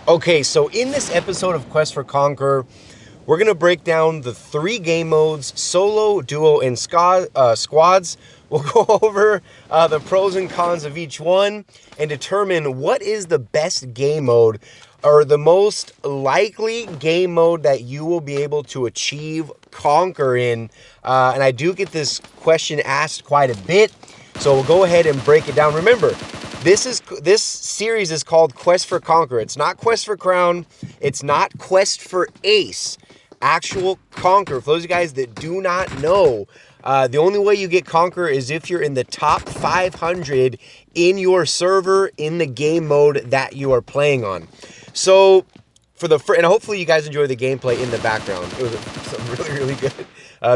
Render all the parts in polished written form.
Okay, so in this episode of Quest for Conqueror, we're going to break down the 3 game modes, solo, duo, and squads. We'll go over the pros and cons of each one and determine what is the best game mode or the most likely game mode that you will be able to achieve Conquer in. And I do get this question asked quite a bit, so we'll go ahead and break it down. Remember, this series is called Quest for Conquer. It's not Quest for Crown. It's not Quest for Ace. Actual Conquer. For those of you guys that do not know, the only way you get Conquer is if you're in the top 500 in your server in the game mode that you are playing on. So and hopefully you guys enjoy the gameplay in the background. It was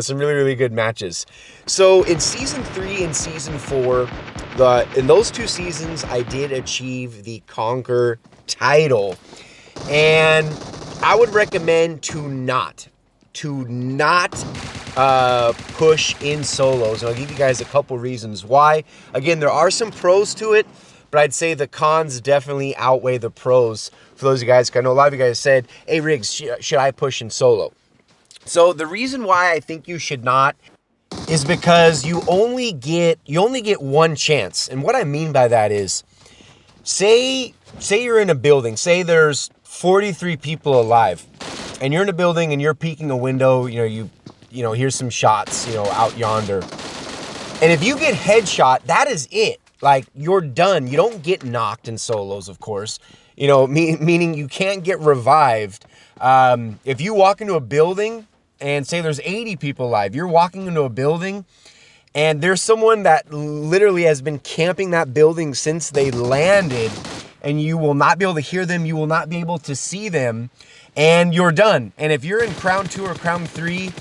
some really good matches. So in season 3 and season 4, in those 2 seasons, I did achieve the Conquer title, and I would recommend to not push in solos. And I'll give you guys a couple reasons why. Again, there are some pros to it, but I'd say the cons definitely outweigh the pros for those of you guys. I know a lot of you guys said, hey Riggs, should I push in solo? So the reason why I think you should not is because you only get one chance. And what I mean by that is, say you're in a building, say there's 43 people alive, and you're in a building and you're peeking a window, you here's some shots, out yonder. And if you get headshot, that is it. Like, you're done. You don't get knocked in solos, of course. Meaning you can't get revived. If you walk into a building and say there's 80 people alive, you're walking into a building and there's someone that literally has been camping that building since they landed, and you will not be able to hear them, you will not be able to see them, and you're done. And if you're in Crown 2 or Crown 3,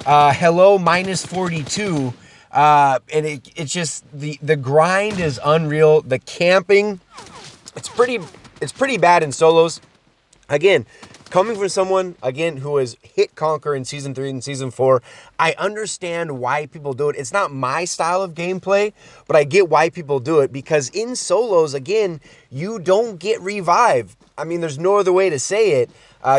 hello, minus 42, and it's just, the grind is unreal. The camping, it's pretty bad in solos. Again, coming from someone, who has hit Conquer in Season 3 and Season 4, I understand why people do it. It's not my style of gameplay, but I get why people do it, because in solos, again, you don't get revived. I mean, there's no other way to say it.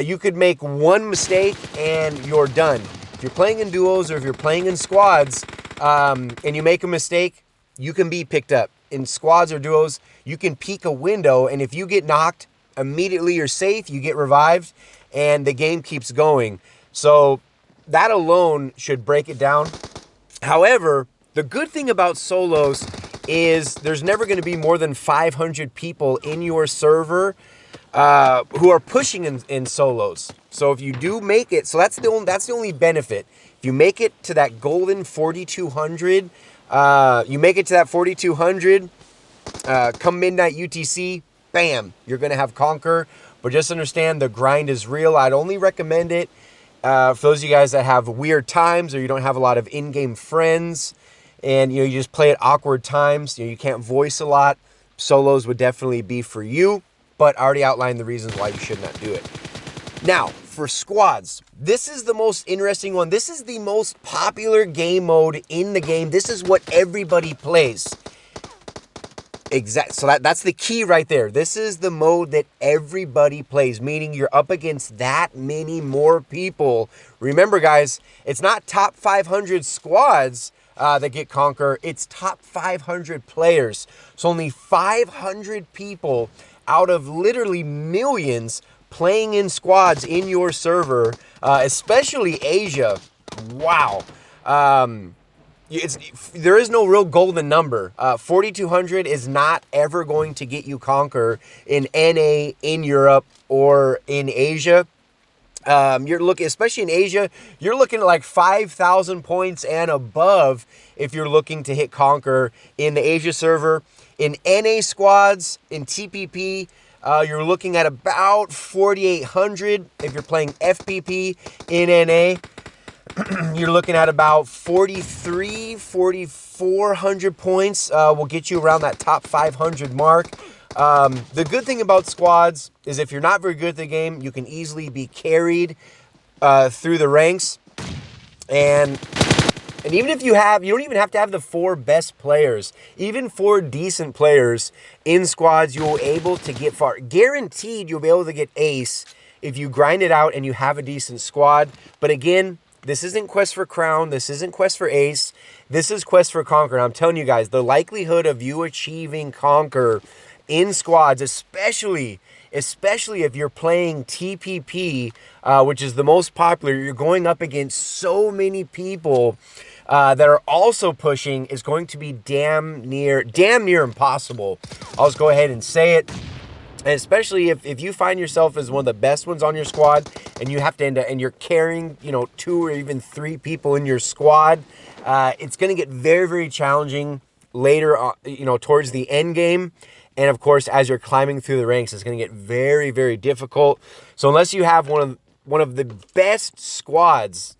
You could make one mistake and you're done. If you're playing in duos or if you're playing in squads, and you make a mistake, you can be picked up. In squads or duos, you can peek a window, and if you get knocked, immediately you're safe, you get revived, and the game keeps going. So that alone should break it down. However, the good thing about solos is there's never going to be more than 500 people in your server who are pushing in solos. So if you do make it, so that's the only benefit. If you make it to that golden 4,200, come midnight UTC, bam, you're going to have Conquer. But just understand the grind is real. I'd only recommend it for those of you guys that have weird times, or you don't have a lot of in-game friends, and you just play at awkward times. You can't voice a lot. Solos would definitely be for you, but I already outlined the reasons why you should not do it. Now, for squads, this is the most interesting one. This is the most popular game mode in the game. This is what everybody plays. So that's the key right there. This is the mode that everybody plays, meaning you're up against that many more people. Remember, guys, it's not top 500 squads that get Conquer. It's top 500 players. So only 500 people out of literally millions playing in squads in your server, especially Asia. Wow. There is no real golden number. 4,200 is not ever going to get you Conquer in NA, in Europe, or in Asia. You're looking, especially in Asia, you're looking at like 5,000 points and above if you're looking to hit Conquer in the Asia server. In NA squads, in TPP, you're looking at about 4,800. If you're playing FPP in NA, you're looking at about 4,400 points. Will get you around that top 500 mark. The good thing about squads is if you're not very good at the game, you can easily be carried through the ranks. And And even if you don't even have to have the 4 best players. Even 4 decent players in squads, you'll be able to get far. Guaranteed you'll be able to get ace if you grind it out and you have a decent squad. But again, this isn't Quest for Crown. This isn't Quest for Ace. This is Quest for Conquer. And I'm telling you guys, the likelihood of you achieving Conquer in squads, especially if you're playing TPP, which is the most popular, you're going up against so many people that are also pushing, is going to be damn near impossible. I'll just go ahead and say it. And especially if you find yourself as one of the best ones on your squad, and you have to and you're carrying, 2 or even 3 people in your squad, it's going to get very, very challenging later, towards the end game. And of course, as you're climbing through the ranks, it's going to get very, very difficult. So unless you have one of the best squads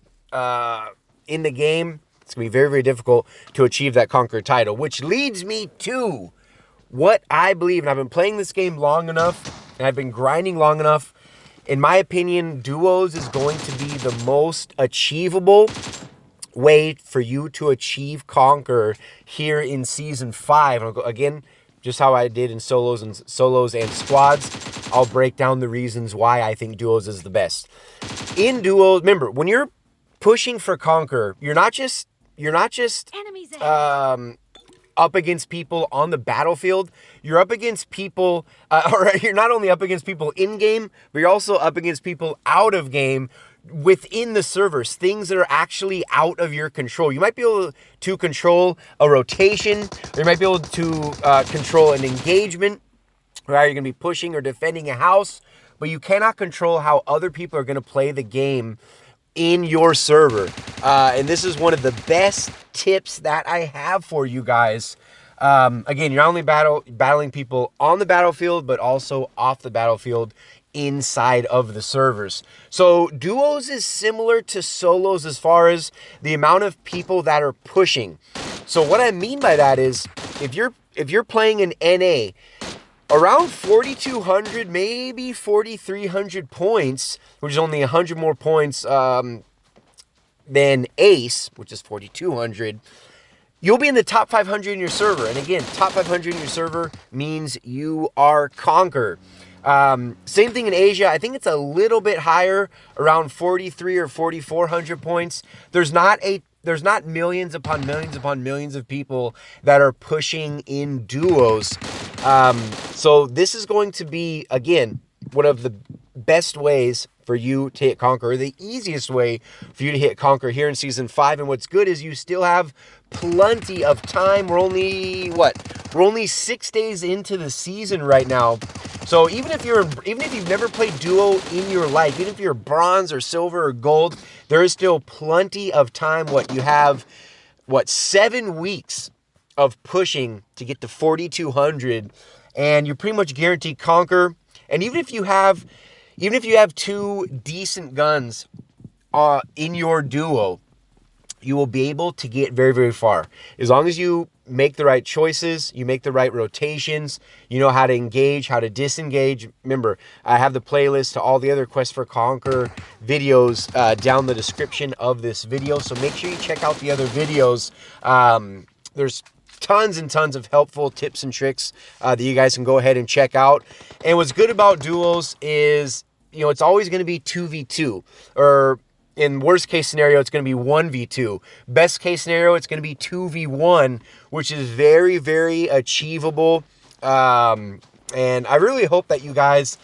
in the game, it's going to be very, very difficult to achieve that Conqueror title, which leads me to what I believe, and I've been playing this game long enough, and I've been grinding long enough. In my opinion, duos is going to be the most achievable way for you to achieve Conquer here in Season 5. And I'll go, again, just how I did in solos and squads, I'll break down the reasons why I think duos is the best. In duos, remember, when you're pushing for Conquer, you're not just up against people on the battlefield. You're up against people, or you're not only up against people in game, but you're also up against people out of game within the servers, things that are actually out of your control. You might be able to control a rotation, or you might be able to control an engagement, right? You're going to be pushing or defending a house, but you cannot control how other people are going to play the game in your server. And this is one of the best tips that I have for you guys. Again, you're not only battling people on the battlefield, but also off the battlefield inside of the servers. So duos is similar to solos as far as the amount of people that are pushing. So what I mean by that is if you're playing an NA, around 4,200, maybe 4,300 points, which is only 100 more points than Ace, which is 4,200, you'll be in the top 500 in your server. And again, top 500 in your server means you are Conquer. Same thing in Asia. I think it's a little bit higher, around 43 or 4,400 points. There's not millions upon millions of people that are pushing in duos. So this is going to be, again, one of the best ways for you to hit Conquer, the easiest way for you to hit Conquer here in Season 5. And what's good is you still have plenty of time. We're only 6 days into the season right now. So even if you've never played duo in your life, even if you're bronze or silver or gold, there is still plenty of time. You have 7 weeks of pushing to get to 4,200, and you're pretty much guaranteed Conquer. And even if you have 2 decent guns in your duo, you will be able to get very, very far. As long as you make the right choices, you make the right rotations, you know how to engage, how to disengage. Remember, I have the playlist to all the other Quest for Conquer videos down the description of this video, so make sure you check out the other videos. There's tons and tons of helpful tips and tricks that you guys can go ahead and check out. And what's good about duos is, it's always going to be 2v2, or in worst case scenario, it's going to be 1v2. Best case scenario, it's going to be 2v1, which is very, very achievable. And I really hope that you guys,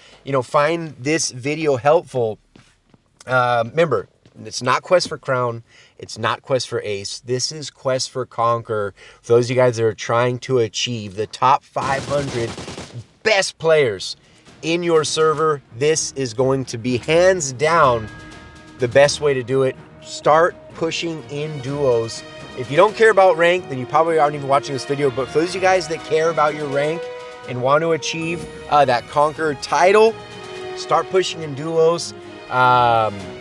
find this video helpful. Remember, it's not Quest for Crown. It's not Quest for Ace. This is Quest for Conquer. For those of you guys that are trying to achieve the top 500 best players in your server, this is going to be hands down the best way to do it. Start pushing in duos. If you don't care about rank, then you probably aren't even watching this video. But for those of you guys that care about your rank and want to achieve that Conqueror title, start pushing in duos.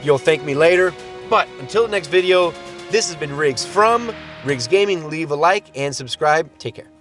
You'll thank me later. But until the next video, this has been Riggs from Riggs Gaming. Leave a like and subscribe. Take care.